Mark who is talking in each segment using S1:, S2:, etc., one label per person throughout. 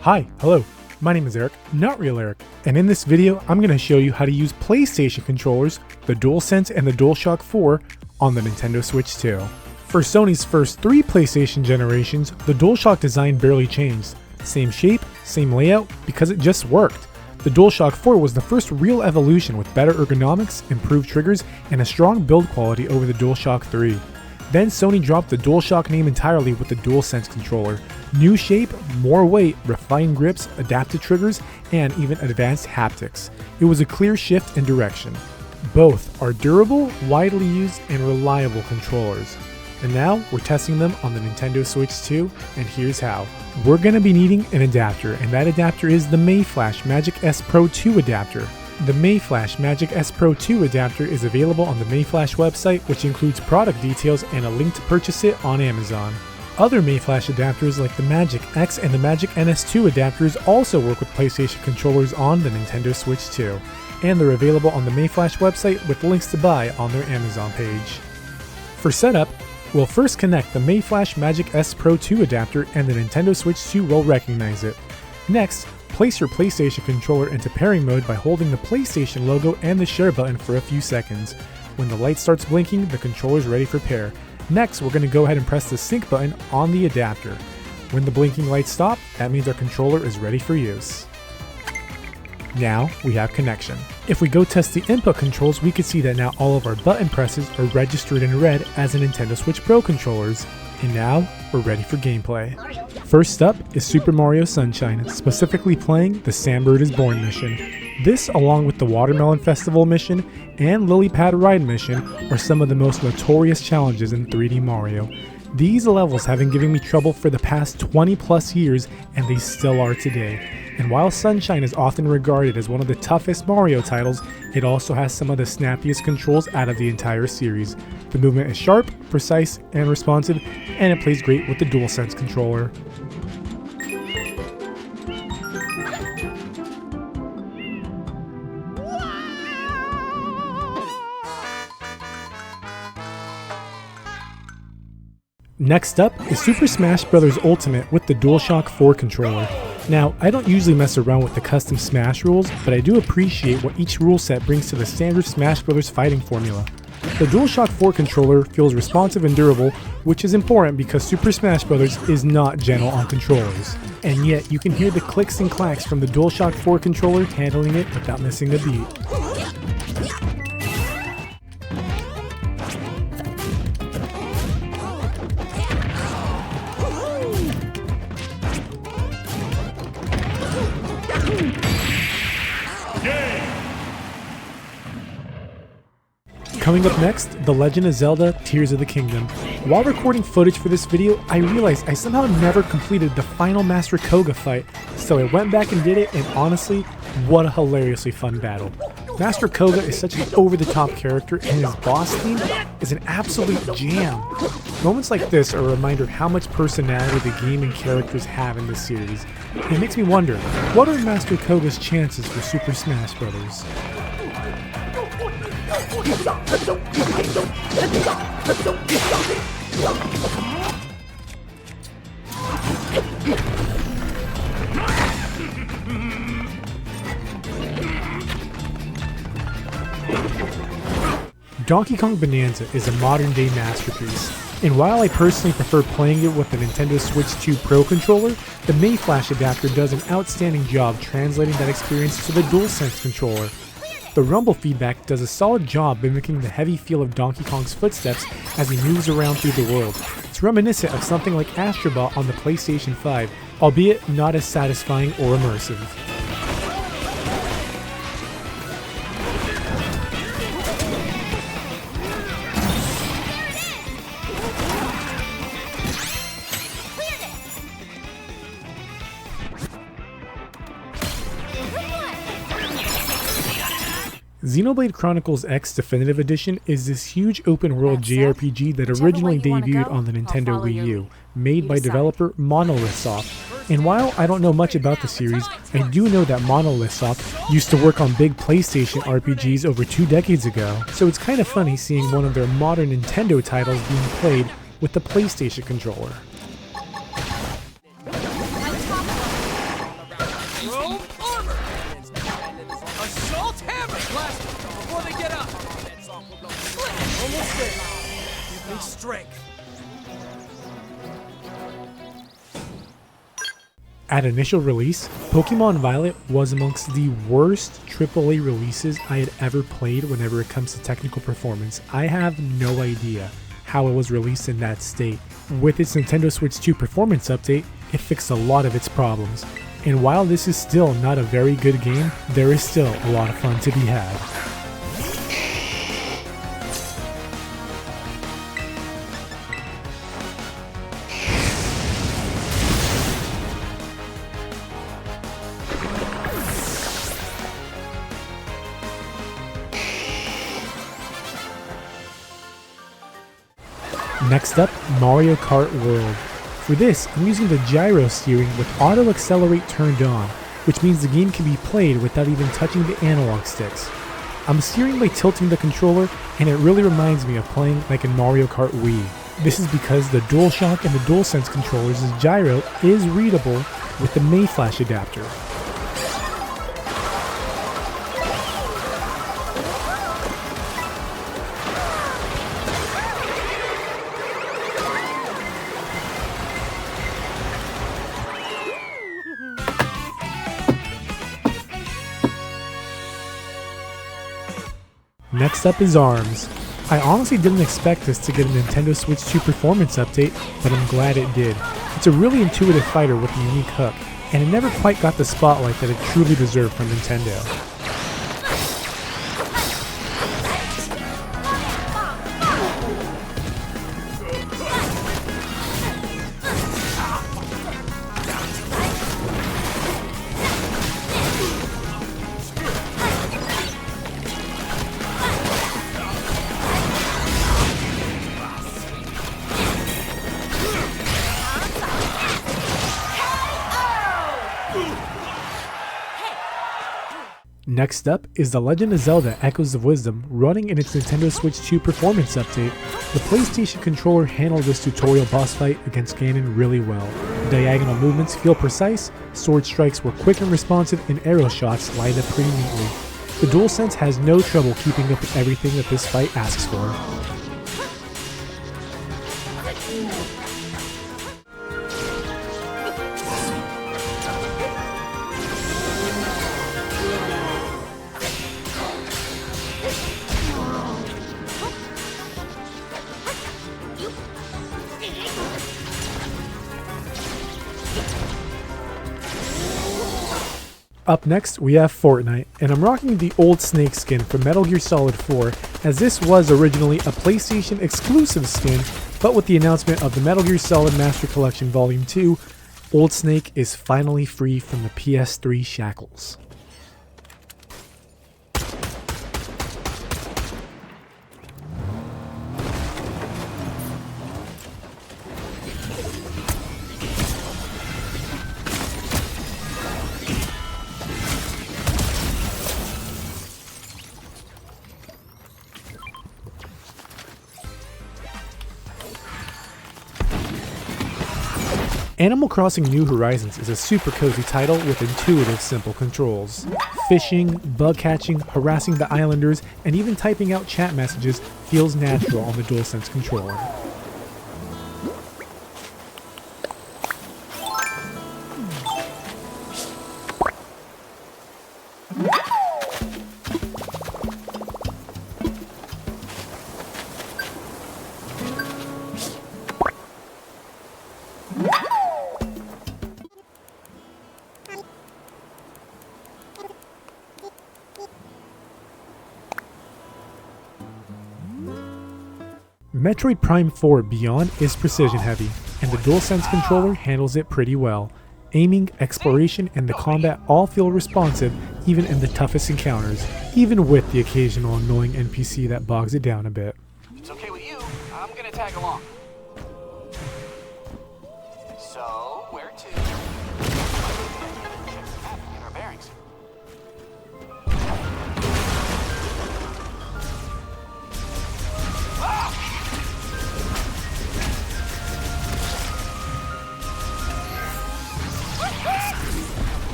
S1: Hi, hello, my name is Eric, not real Eric, and in this video I'm going to show you how to use PlayStation controllers, the DualSense and the DualShock 4 on the Nintendo Switch 2. For Sony's first 3 PlayStation generations, the DualShock design barely changed. Same shape, same layout, because it just worked. The DualShock 4 was the first real evolution with better ergonomics, improved triggers, and a strong build quality over the DualShock 3. Then Sony dropped the DualShock name entirely with the DualSense controller. New shape, more weight, refined grips, adaptive triggers, and even advanced haptics. It was a clear shift in direction. Both are durable, widely used, and reliable controllers. And now we're testing them on the Nintendo Switch 2, and here's how. We're going to be needing an adapter, and that adapter is the Mayflash Magic S Pro 2 adapter. The Mayflash Magic S Pro 2 adapter is available on the Mayflash website, which includes product details and a link to purchase it on Amazon. Other Mayflash adapters like the Magic X and the Magic NS2 adapters also work with PlayStation controllers on the Nintendo Switch 2, and they're available on the Mayflash website with links to buy on their Amazon page. For setup, we'll first connect the Mayflash Magic S Pro 2 adapter and the Nintendo Switch 2 will recognize it. Next, place your PlayStation controller into pairing mode by holding the PlayStation logo and the share button for a few seconds. When the light starts blinking, the controller is ready for pair. Next, we're going to go ahead and press the sync button on the adapter. When the blinking lights stop, that means our controller is ready for use. Now we have connection. If we go test the input controls, we can see that now all of our button presses are registered in red as the Nintendo Switch Pro controllers. And now we're ready for gameplay. First up is Super Mario Sunshine, specifically playing the Sandbird is Born mission. This, along with the Watermelon Festival mission and Lily Pad Ride mission, are some of the most notorious challenges in 3D Mario. These levels have been giving me trouble for the past 20 plus years, and they still are today. And while Sunshine is often regarded as one of the toughest Mario titles, it also has some of the snappiest controls out of the entire series. The movement is sharp, precise, and responsive, and it plays great with the DualSense controller. Next up is Super Smash Bros. Ultimate with the DualShock 4 controller. Now, I don't usually mess around with the custom Smash rules, but I do appreciate what each rule set brings to the standard Smash Bros. Fighting formula. The DualShock 4 controller feels responsive and durable, which is important because Super Smash Bros. Is not gentle on controllers. And yet, you can hear the clicks and clacks from the DualShock 4 controller handling it without missing a beat. Coming up next, The Legend of Zelda Tears of the Kingdom. While recording footage for this video, I realized I somehow never completed the final Master Koga fight, so I went back and did it, and honestly, what a hilariously fun battle. Master Koga is such an over-the-top character, and his boss theme is an absolute jam. Moments like this are a reminder of how much personality the game and characters have in this series. It makes me wonder, what are Master Koga's chances for Super Smash Bros.? Donkey Kong Bonanza is a modern-day masterpiece, and while I personally prefer playing it with the Nintendo Switch 2 Pro controller, the Mayflash adapter does an outstanding job translating that experience to the DualSense controller. The rumble feedback does a solid job mimicking the heavy feel of Donkey Kong's footsteps as he moves around through the world. It's reminiscent of something like Astrobot on the PlayStation 5, albeit not as satisfying or immersive. Xenoblade Chronicles X Definitive Edition is this huge open-world JRPG that originally debuted on the Nintendo Wii U, made by developer Monolith Soft. And while I don't know much about the series, I do know that Monolith Soft used to work on big PlayStation RPGs over 2 decades ago, so it's kind of funny seeing one of their modern Nintendo titles being played with the PlayStation controller.
S2: Chrome armor! Assault hammer! Blast them before they get up! Almost there. Give me strength.
S1: At initial release, Pokémon Violet was amongst the worst AAA releases I had ever played whenever it comes to technical performance. I have no idea how it was released in that state. With its Nintendo Switch 2 performance update, it fixed a lot of its problems. And while this is still not a very good game, there is still a lot of fun to be had. Next up, Mario Kart World. For this, I'm using the gyro steering with auto accelerate turned on, which means the game can be played without even touching the analog sticks. I'm steering by tilting the controller, and it really reminds me of playing like in Mario Kart Wii. This is because the DualShock and the DualSense controllers' gyro is readable with the Mayflash adapter. Next up is ARMS. I honestly didn't expect this to get a Nintendo Switch 2 performance update, but I'm glad it did. It's a really intuitive fighter with a unique hook, and it never quite got the spotlight that it truly deserved from Nintendo. Next up is The Legend of Zelda Echoes of Wisdom running in its Nintendo Switch 2 performance update. The PlayStation controller handled this tutorial boss fight against Ganon really well. Diagonal movements feel precise, sword strikes were quick and responsive, and arrow shots lined up pretty neatly. The DualSense has no trouble keeping up with everything that this fight asks for. Up next, we have Fortnite, and I'm rocking the old Snake skin from Metal Gear Solid 4, as this was originally a PlayStation exclusive skin, but with the announcement of the Metal Gear Solid Master Collection Volume 2, Old Snake is finally free from the PS3 shackles. Animal Crossing New Horizons is a super cozy title with intuitive, simple controls. Fishing, bug catching, harassing the islanders, and even typing out chat messages feels natural on the DualSense controller. Metroid Prime 4 Beyond is precision heavy, and the DualSense controller handles it pretty well. Aiming, exploration, and the combat all feel responsive even in the toughest encounters, even with the occasional annoying NPC that bogs it down a bit.
S2: If it's okay with you, I'm gonna tag along. So, where to? Check the map and get our bearings.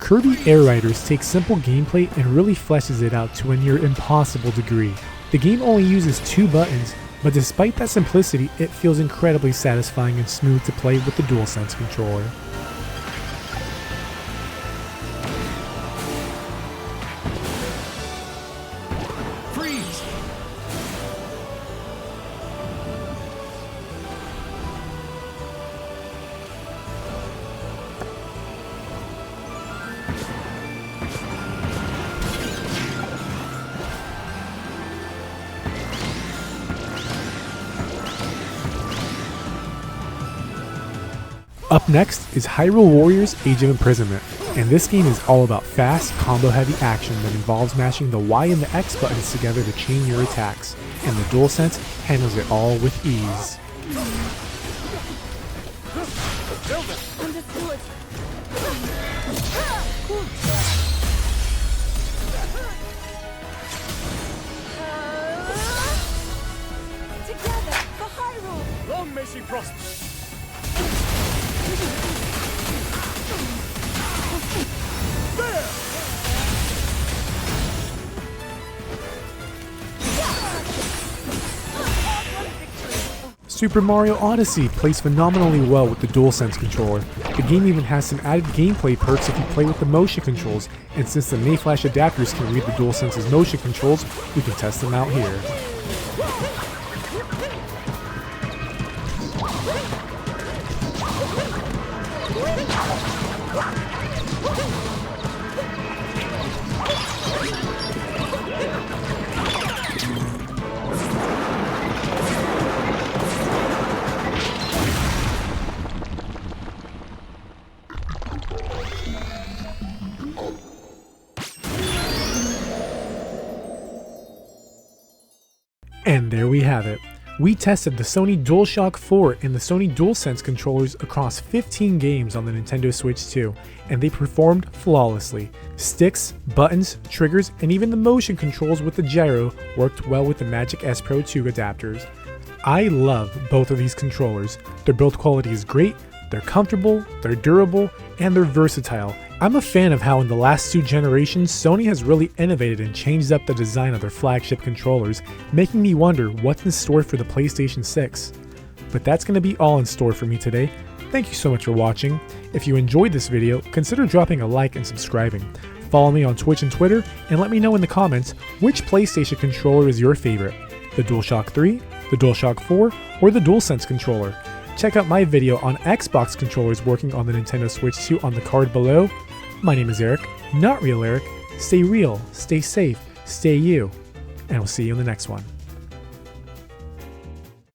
S1: Kirby Air Riders takes simple gameplay and really fleshes it out to a near impossible degree. The game only uses 2 buttons, but despite that simplicity, it feels incredibly satisfying and smooth to play with the DualSense controller.
S2: Freeze!
S1: Up next is Hyrule Warriors Age of Imprisonment, and this game is all about fast, combo-heavy action that involves mashing the Y and the X buttons together to chain your attacks, and the DualSense handles it all with ease.
S2: Zelda!
S3: Understood. Together for Hyrule.
S2: Long may she prosper!
S1: Super Mario Odyssey plays phenomenally well with the DualSense controller. The game even has some added gameplay perks if you play with the motion controls, and since the Mayflash adapters can read the DualSense's motion controls, we can test them out here. And there we have it. We tested the Sony DualShock 4 and the Sony DualSense controllers across 15 games on the Nintendo Switch 2, and they performed flawlessly. Sticks, buttons, triggers, and even the motion controls with the gyro worked well with the Magic S Pro 2 adapters. I love both of these controllers. Their build quality is great, they're comfortable, they're durable, and they're versatile. I'm a fan of how in the last 2 generations, Sony has really innovated and changed up the design of their flagship controllers, making me wonder what's in store for the PlayStation 6. But that's going to be all in store for me today. Thank you so much for watching. If you enjoyed this video, consider dropping a like and subscribing. Follow me on Twitch and Twitter, and let me know in the comments which PlayStation controller is your favorite, the DualShock 3, the DualShock 4, or the DualSense controller. Check out my video on Xbox controllers working on the Nintendo Switch 2 on the card below. My name is Eric, not real Eric. Stay real, stay safe, stay you, and we'll see you in the next one.